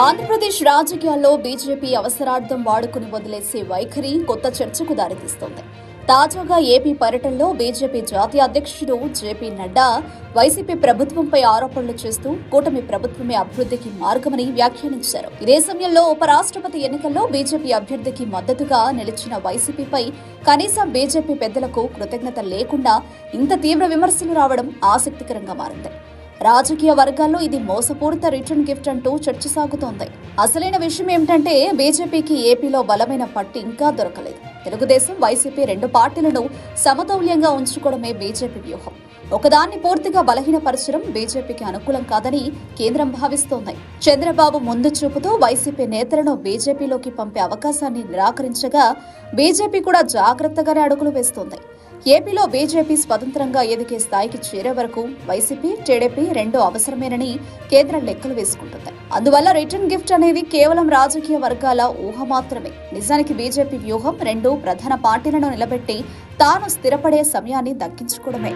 ఆంధ్రప్రదేశ్ రాజకీయాల్లో బీజేపీ అవసరార్థం వాడుకుని వదిలేసే వైఖరి కొత్త చర్చకు దారితీస్తోంది. తాజాగా ఏపీ పర్యటనలో బీజేపీ జాతీయ అధ్యక్షుడు జేపీ నడ్డా వైసీపీ ప్రభుత్వంపై ఆరోపణలు చేస్తూ కూటమి ప్రభుత్వమే అభివృద్ధికి మార్గమని వ్యాఖ్యానించారు. ఇదే సమయంలో ఉపరాష్ట్రపతి ఎన్నికల్లో బీజేపీ అభ్యర్థికి మద్దతుగా నిలిచిన వైసీపీపై కనీసం బీజేపీ పెద్దలకు కృతజ్ఞత లేకుండా ఇంత తీవ్ర విమర్శలు రావడం ఆసక్తికరంగా మారింది. రాజకీయ వర్గాల్లో ఇది మోసపూరిత రిటర్న్ గిఫ్ట్ అంటూ చర్చ సాగుతోంది. అసలైన విషయం ఏమిటంటే బీజేపీకి ఏపీలో బలమైన పట్టు ఇంకా దొరకలేదు. తెలుగుదేశం, వైసీపీ రెండు పార్టీలను సమతౌల్యంగా ఉంచుకోవడమే బీజేపీ వ్యూహం. ఒకదాన్ని పూర్తిగా బలహీనపరచడం బీజేపీకి అనుకూలం కాదని కేంద్రం భావిస్తోంది. చంద్రబాబు ముందు చూపుతో వైసీపీ నేతలను బీజేపీలోకి పంపే అవకాశాన్ని నిరాకరించగా బీజేపీ కూడా జాగ్రత్తగానే అడుగులు వేస్తోంది. ఏపీలో బీజేపీ స్వతంత్రంగా ఎదిగే స్థాయికి చేరే వరకు వైసీపీ, టీడీపీ రెండూ అవసరమేనని కేంద్రం లెక్కలు వేసుకుంటుంది. అందువల్ల రిటర్న్ గిఫ్ట్ అనేది కేవలం రాజకీయ వర్గాల ఊహ మాత్రమే. నిజానికి బీజేపీ వ్యూహం రెండు ప్రధాన పార్టీలను నిలబెట్టి తాను స్థిరపడే సమయాన్ని దక్కించుకోవడమే.